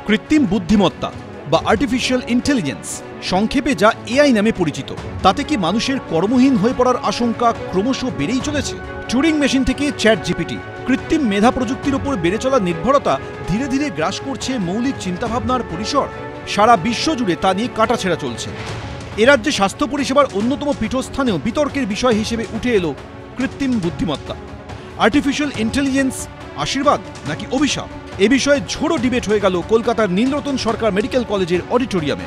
কৃত্রিম বুদ্ধিমত্তা বা আর্টিফিশিয়াল ইন্টেলিজেন্স, সংক্ষেপে যা এআই নামে পরিচিত, তাতে কি মানুষের কর্মহীন হয়ে পড়ার আশঙ্কা ক্রমশ বেড়েই চলেছে? টুরিং মেশিন থেকে চ্যাট জিপিটি, কৃত্রিম মেধা প্রযুক্তির উপর বেড়ে চলা নির্ভরতা ধীরে ধীরে গ্রাস করছে মৌলিক চিন্তাভাবনার পরিসর। সারা বিশ্ব জুড়ে তা নিয়ে কাটাছেঁড়া চলছে। এ রাজ্যে স্বাস্থ্য পরিষেবার অন্যতম পীঠস্থানেও বিতর্কের বিষয় হিসেবে উঠে এলো কৃত্রিম বুদ্ধিমত্তা। আর্টিফিশিয়াল ইন্টেলিজেন্স আশীর্বাদ নাকি অভিশাপ? এ বিষয়ে ঝোড়ো ডিবেট হয়ে গেল কলকাতার নীলরতন সরকার মেডিকেল কলেজের অডিটোরিয়ামে।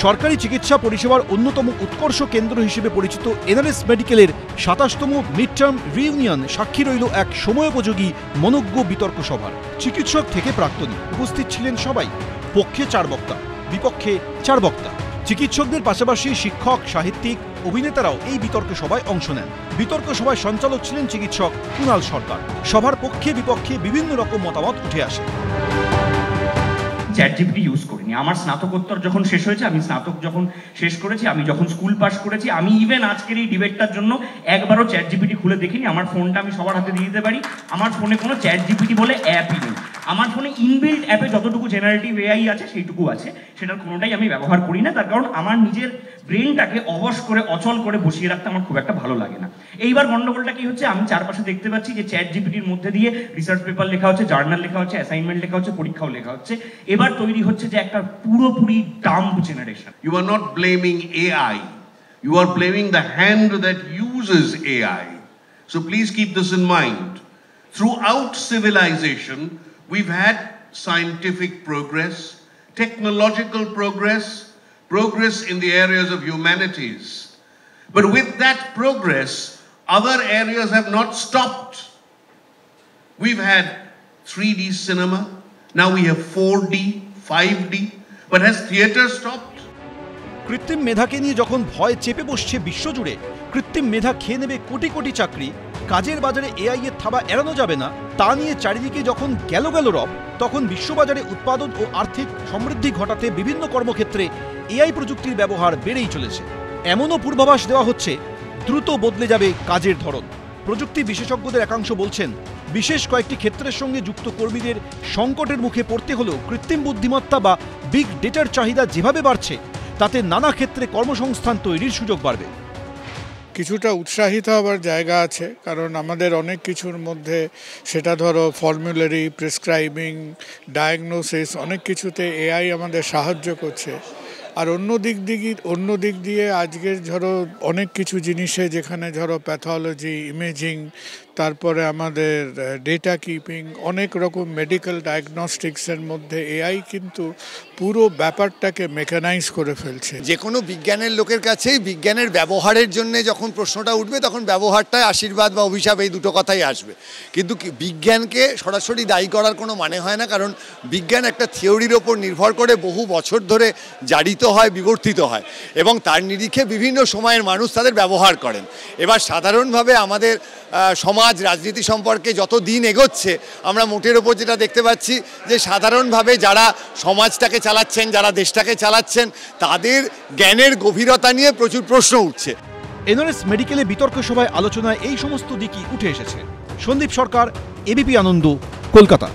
সরকারি চিকিৎসা পরিষেবার অন্যতম উৎকর্ষ কেন্দ্র হিসেবে পরিচিত এনআরএস মেডিকেলের ২৭তম মিড টার্ম রিইউনিয়ন সাক্ষী রইল এক সময়োপযোগী মনোজ্ঞ বিতর্ক সভার। চিকিৎসক থেকে প্রাক্তনী উপস্থিত ছিলেন সবাই। পক্ষে ৪ বক্তা, বিপক্ষে ৪ বক্তা। চিকিৎসকদের পাশাপাশি শিক্ষক, সাহিত্যিক, অভিনেতারাও এই বিতর্ক সভায় অংশ নেন। বিতর্ক সভায় সঞ্চালক ছিলেন চিকিৎসক কুণাল সরকার। সভার পক্ষে বিপক্ষে বিভিন্ন রকম মতামত উঠে আসে। চ্যাট জিপিটি ইউজ করিনি। আমার স্নাতকোত্তর যখন শেষ হয়েছে, আমি স্নাতক যখন শেষ করেছি, আমি যখন স্কুল পাস করেছি, আমি ইভেন আজকের এই ডিবেটটার জন্য একবারও চ্যাট জিপিটি খুলে দেখিনি। আমার ফোনটা আমি সবার হাতে দিয়ে দিতে পারি। আমার ফোনে কোনো চ্যাট জিপিটি বলে অ্যাপই নেই। আমার ফোনে ইনবিল্ট অ্যাপে যতটুকু জেনারেটিভ এআই আছে সেইটুকু আছে, সেটার কোনোটাই আমি ব্যবহার করি না। তার কারণ আমার নিজের ব্রেনটাকে অবশ করে অচল করে বসিয়ে রাখতে আমার খুব একটা ভালো লাগে না। এইবার গন্ডগোলটা কি হচ্ছে, আমি চারপাশে দেখতে পাচ্ছি যে চ্যাট জিপিটির মধ্যে দিয়ে রিসার্চ পেপার লেখা হচ্ছে, জার্নাল লেখা হচ্ছে, অ্যাসাইনমেন্ট লেখা হচ্ছে, পরীক্ষাও লেখা হচ্ছে। এবার তৈরি হচ্ছে যে একটা পুরোপুরি dump generation. You are not blaming AI. You are blaming the hand that uses AI. So please keep this in mind. Throughout civilization, we've had scientific progress, technological progress, progress in the areas of humanities. But with that progress, other areas have not stopped. We've had 3D cinema, now we have 4D, 5D, but has theater stopped? কৃত্রিম মেধাকে নিয়ে যখন ভয় চেপে বসছে বিশ্বজুড়ে, কৃত্রিম মেধা খেয়ে নেবে কোটি কোটি চাকরি, কাজের বাজারে এআই এর থাবা এড়ানো যাবে না, তা নিয়ে চারিদিকে যখন গেল রব, তখন বিশ্ববাজারে উৎপাদন ও আর্থিক সমৃদ্ধি ঘটাতে বিভিন্ন কর্মক্ষেত্রে এআই প্রযুক্তির ব্যবহার বেড়েই চলেছে। এমনও পূর্বাভাস দেওয়া হচ্ছে দ্রুত বদলে যাবে কাজের ধরন। প্রযুক্তি বিশেষজ্ঞদের একাংশ বলছেন, বিশেষ কয়েকটি ক্ষেত্রের সঙ্গে যুক্ত কর্মীদের সংকটের মুখে পড়তে হলেও কৃত্রিম বুদ্ধিমত্তা বা বিগ ডেটার চাহিদা যেভাবে বাড়ছে, তাতে নানা ক্ষেত্রে কর্মসংস্থান তৈরির সুযোগ বাড়বে। কিছুটা উৎসাহিত হবার জায়গা আছে, কারণ আমাদের অনেক কিছুর মধ্যে, সেটা ধরো ফর্মুলারি, প্রেসক্রাইবিং, ডায়াগনোসিস, অনেক কিছুতে এআই আমাদের সাহায্য করছে। আর অন্য দিক দিয়ে আজকের ধরো অনেক কিছু জিনিসে, যেখানে ধরো প্যাথোলজি, ইমেজিং, তারপরে আমাদের ডেটা কিপিং, অনেক রকম মেডিকেল ডায়াগনস্টিক্সের মধ্যে এআই কিন্তু পুরো ব্যাপারটাকে মেকানাইজ করে ফেলছে। যে কোনো বিজ্ঞানের লোকের কাছেই বিজ্ঞানের ব্যবহারের জন্য যখন প্রশ্নটা উঠবে, তখন ব্যবহারটাই আশীর্বাদ বা অভিশাপ, এই দুটো কথাই আসবে। কিন্তু বিজ্ঞানকে সরাসরি দায়ী করার কোনো মানে হয় না, কারণ বিজ্ঞান একটা থিওরির ওপর নির্ভর করে বহু বছর ধরে জারিত হয়, বিবর্তিত হয়, এবং তার নিরিখে বিভিন্ন সময়ের মানুষ তাদের ব্যবহার করেন। এবার সাধারণভাবে আমাদের সমাজ রাজনীতি সম্পর্কে যত দিন এগোচ্ছে, আমরা মোটের ওপর যেটা দেখতে পাচ্ছি যে সাধারণভাবে যারা সমাজটাকে চালাচ্ছেন, যারা দেশটাকে চালাচ্ছেন, তাদের জ্ঞানের গভীরতা নিয়ে প্রচুর প্রশ্ন উঠছে। এনআরএস মেডিকেলে বিতর্ক সভায় আলোচনায় এই সমস্ত দিকই উঠে এসেছে। সন্দীপ সরকার, এবিপি আনন্দ, কলকাতা।